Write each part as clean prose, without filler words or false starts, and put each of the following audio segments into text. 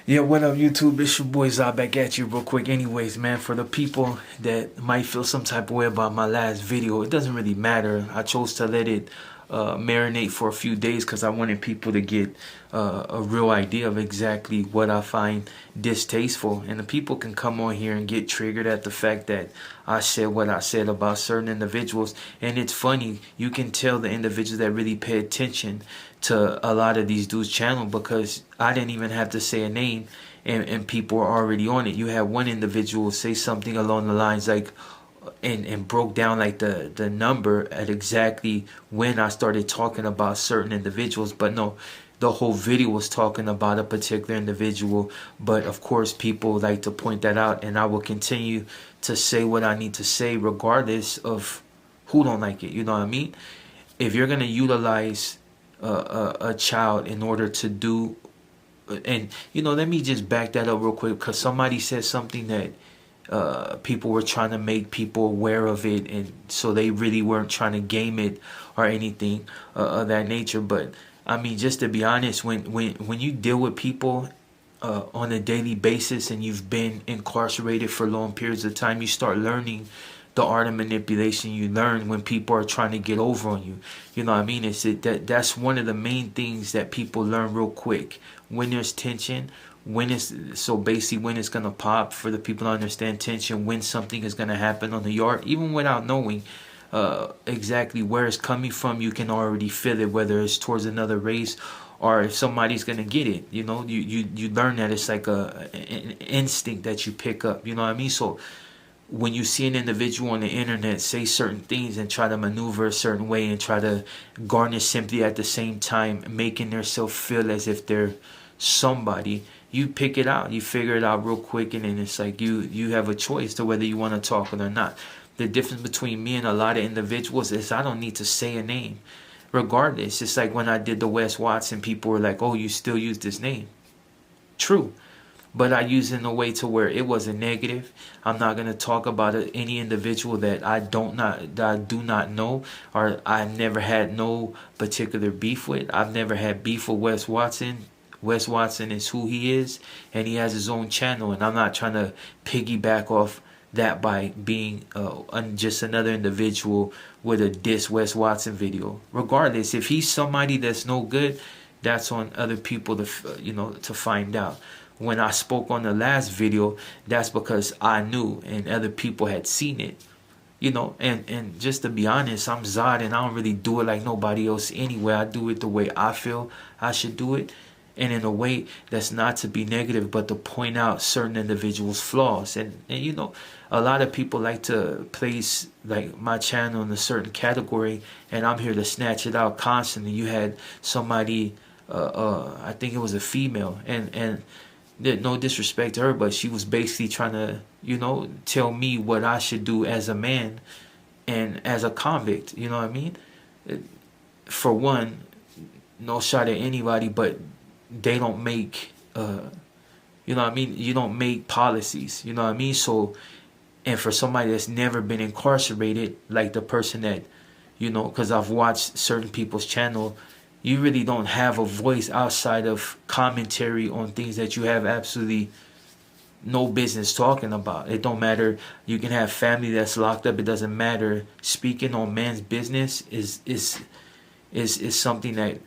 Yeah, what up, YouTube? It's your boy Zah back at you real quick. Anyways, man, for the people that might feel some type of way about my last video, it doesn't really matter. I chose to let it marinate for a few days because I wanted people to get a real idea of exactly what I find distasteful. And the people can come on here and get triggered at the fact that I said what I said about certain individuals. And it's funny, you can tell the individuals that really pay attention to a lot of these dudes' channel because I didn't even have to say a name and people are already on it. You had one individual say something along the lines like, and broke down like the number at exactly when I started talking about certain individuals. But no, the whole video was talking about a particular individual. But of course, people like to point that out, and I will continue to say what I need to say regardless of who don't like it. You know what I mean? If you're gonna utilize a child in order to do, and let me just back that up real quick, because somebody said something that people were trying to make people aware of it, and so they really weren't trying to game it or anything of that nature. But I mean, just to be honest, when you deal with people on a daily basis and you've been incarcerated for long periods of time, you start learning the art of manipulation. You learn when people are trying to get over on you. You know what I mean? That's one of the main things that people learn real quick. When there's tension, when it's gonna pop, for the people to understand tension, when something is gonna happen on the yard, even without knowing exactly where it's coming from, you can already feel it, whether it's towards another race or if somebody's gonna get it. You learn that it's like an instinct that you pick up. You know what I mean? So when you see an individual on the internet say certain things and try to maneuver a certain way and try to garner sympathy at the same time, making themselves feel as if they're somebody, you pick it out, you figure it out real quick, and then it's like you have a choice to whether you want to talk it or not. The difference between me and a lot of individuals is I don't need to say a name. Regardless, it's like when I did the Wes Watson, people were like, oh, you still use this name. True. But I use it in a way to where it wasn't negative. I'm not gonna talk about any individual that I do not know, or I never had no particular beef with. I've never had beef with Wes Watson. Wes Watson is who he is, and he has his own channel, and I'm not trying to piggyback off that by being just another individual with a diss Wes Watson video. Regardless, if he's somebody that's no good, that's on other people to find out. When I spoke on the last video, that's because I knew and other people had seen it. And just to be honest, I'm Zod and I don't really do it like nobody else anyway. I do it the way I feel I should do it, and in a way that's not to be negative, but to point out certain individuals' flaws. And a lot of people like to place like my channel in a certain category, and I'm here to snatch it out constantly. You had somebody, I think it was a female, and no disrespect to her, but she was basically trying to, tell me what I should do as a man and as a convict. You know what I mean? For one, no shot at anybody, but they don't make, you don't make policies. You know what I mean? So, and for somebody that's never been incarcerated, like the person that, because I've watched certain people's channel, you really don't have a voice outside of commentary on things that you have absolutely no business talking about. It don't matter. You can have family that's locked up. It doesn't matter. Speaking on man's business is something that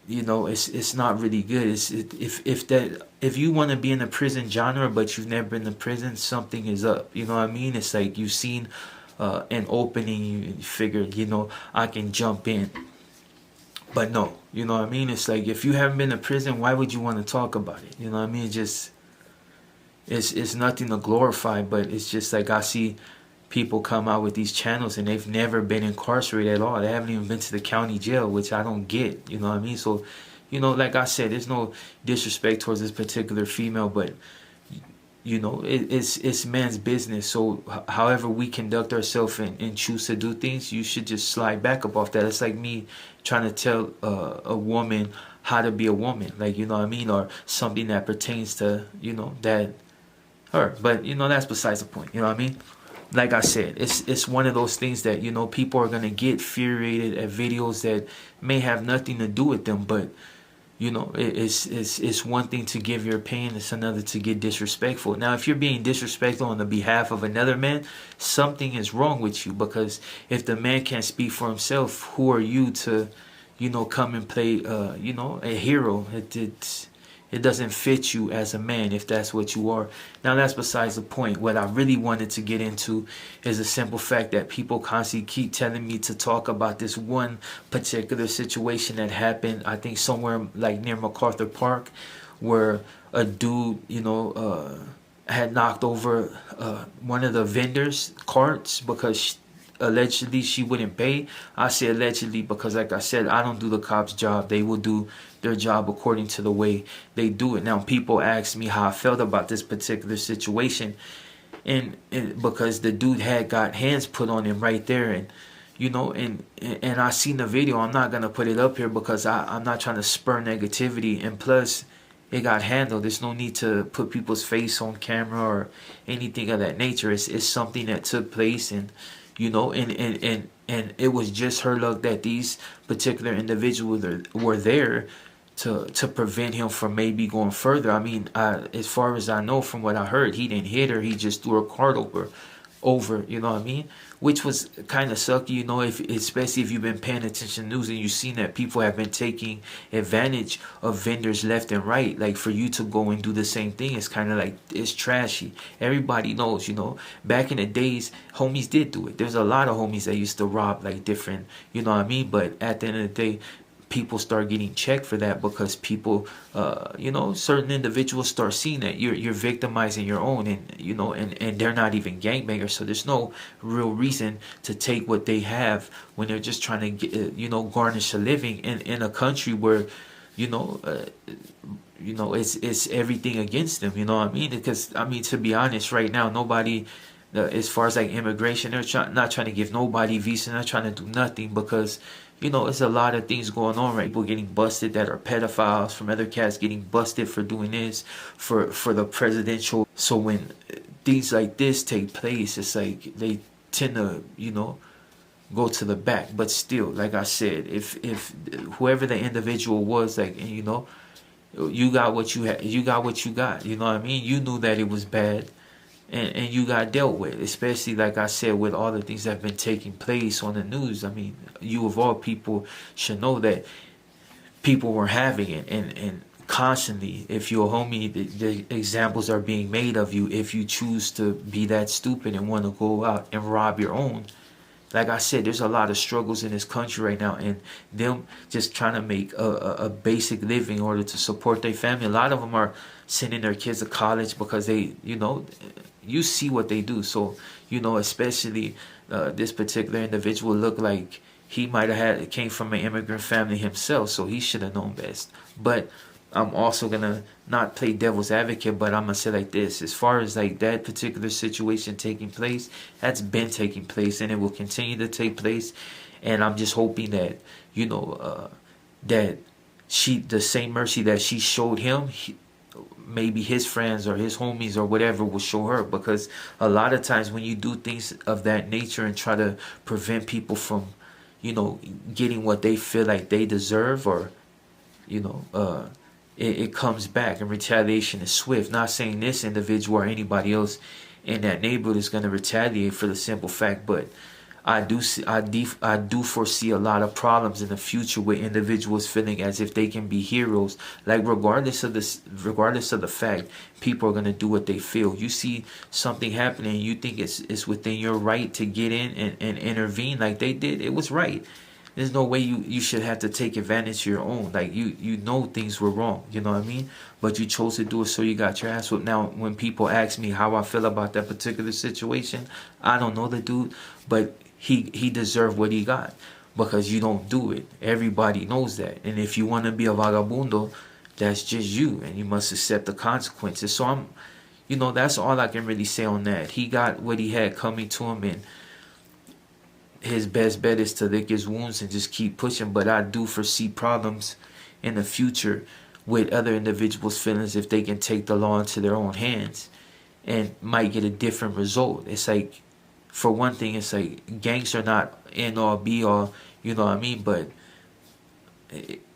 it's not really good. If you want to be in the prison genre but you've never been to prison, something is up. You know what I mean? It's like you've seen an opening, you figured I can jump in. But no, you know what I mean? It's like, if you haven't been to prison, why would you want to talk about it? You know what I mean? It's nothing to glorify, but it's just like I see people come out with these channels and they've never been incarcerated at all. They haven't even been to the county jail, which I don't get. You know what I mean? So, like I said, there's no disrespect towards this particular female, but it's man's business. So however we conduct ourselves and choose to do things, you should just slide back up off that. It's like me trying to tell a woman how to be a woman, like, you know what I mean, or something that pertains to that her. But that's besides the point. You know what I mean? Like I said, it's one of those things that people are gonna get infuriated at videos that may have nothing to do with them, but You know, it's one thing to give your opinion, it's another to get disrespectful. Now, if you're being disrespectful on the behalf of another man, something is wrong with you, because if the man can't speak for himself, who are you to, you know, come and play, you know, a hero? It doesn't fit you as a man if that's what you are. Now, that's besides the point. What I really wanted to get into is the simple fact that people constantly keep telling me to talk about this one particular situation that happened, I think somewhere like near MacArthur Park, where a dude, you know, had knocked over one of the vendors' carts because allegedly she wouldn't pay. I say allegedly because, like I said, I don't do the cops' job. They will do their job according to the way they do it. Now, people ask me how I felt about this particular situation, and because the dude had got hands put on him right there, and you know, and I seen the video. I'm not gonna put it up here because I'm not trying to spur negativity, and plus it got handled. There's no need to put people's face on camera or anything of that nature. It's something that took place, and you know, and it was just her luck that these particular individuals were there to prevent him from maybe going further. I mean, as far as I know, from what I heard, he didn't hit her. He just threw a cart over, you know what I mean? Which was kind of sucky, you know, if especially if you've been paying attention to news and you've seen that people have been taking advantage of vendors left and right. Like, for you to go and do the same thing, it's kind of like, it's trashy. Everybody knows, you know, back in the days, homies did do it. There's a lot of homies that used to rob like different, you know what I mean? But at the end of the day, people start getting checked for that because people, you know, certain individuals start seeing that you're victimizing your own, and you know, and they're not even gangbangers, so there's no real reason to take what they have when they're just trying to get, you know, garnish a living in a country where, you know, it's everything against them. You know what I mean? Because I mean, to be honest, right now, nobody. As far as like immigration, they're not trying to give nobody visa, not trying to do nothing, because you know, it's a lot of things going on, right? People getting busted that are pedophiles, from other cats getting busted for doing this, for the presidential. So when things like this take place, it's like they tend to, you know, go to the back. But still, like I said, if whoever the individual was, like, you know, you got what you had, you got what you got. You know what I mean? You knew that it was bad. And you got dealt with, especially like I said, with all the things that have been taking place on the news. I mean, you of all people should know that people were having it, and constantly, if you're a homie, the examples are being made of you if you choose to be that stupid and want to go out and rob your own. Like I said, there's a lot of struggles in this country right now, and them just trying to make a basic living in order to support their family. A lot of them are sending their kids to college because they, you know, you see what they do. So, you know, especially this particular individual looked like he might have came from an immigrant family himself, so he should have known best. But I'm also gonna not play devil's advocate, but I'm gonna say like this: as far as like that particular situation taking place, that's been taking place, and it will continue to take place. And I'm just hoping that, you know, that the same mercy that she showed him, maybe his friends or his homies or whatever will show her. Because a lot of times when you do things of that nature and try to prevent people from, you know, getting what they feel like they deserve, or, you know, it comes back, and retaliation is swift. Not saying this individual or anybody else in that neighborhood is going to retaliate for the simple fact, but I do foresee a lot of problems in the future with individuals feeling as if they can be heroes. Like, regardless of the fact, people are gonna do what they feel. You see something happening, you think it's within your right to get in and intervene like they did. It was right. There's no way you should have to take advantage of your own. Like, you know things were wrong, you know what I mean? But you chose to do it, so you got your ass whipped. Now, when people ask me how I feel about that particular situation, I don't know the dude, but he deserved what he got, because you don't do it. Everybody knows that. And if you want to be a vagabundo, that's just you, and you must accept the consequences. So you know, that's all I can really say on that. He got what he had coming to him, and his best bet is to lick his wounds and just keep pushing. But I do foresee problems in the future with other individuals' feelings if they can take the law into their own hands, and might get a different result. It's like, for one thing, it's like gangs are not end all be all, you know what I mean? But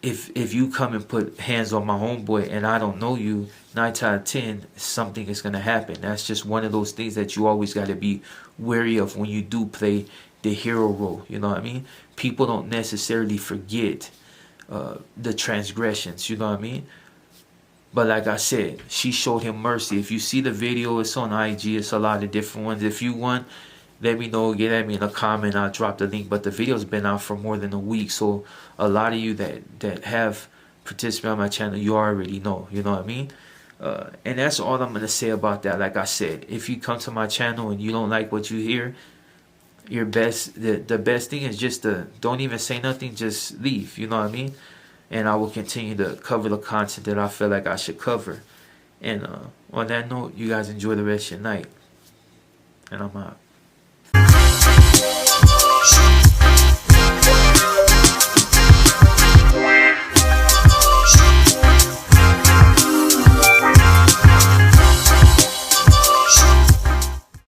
if you come and put hands on my homeboy and I don't know you, 9 out of 10, something is gonna happen. That's just one of those things that you always got to be wary of when you do play the hero role. You know what I mean? People don't necessarily forget the transgressions. You know what I mean? But like I said, she showed him mercy. If you see the video, it's on IG. It's a lot of different ones. If you want, let me know. Get at me in a comment. I'll drop the link. But the video's been out for more than a week. So a lot of you that have participated on my channel, you already know. You know what I mean? And that's all I'm going to say about that. Like I said, if you come to my channel and you don't like what you hear, the best thing is just to don't even say nothing. Just leave. You know what I mean? And I will continue to cover the content that I feel like I should cover. And on that note, you guys enjoy the rest of your night. And I'm out.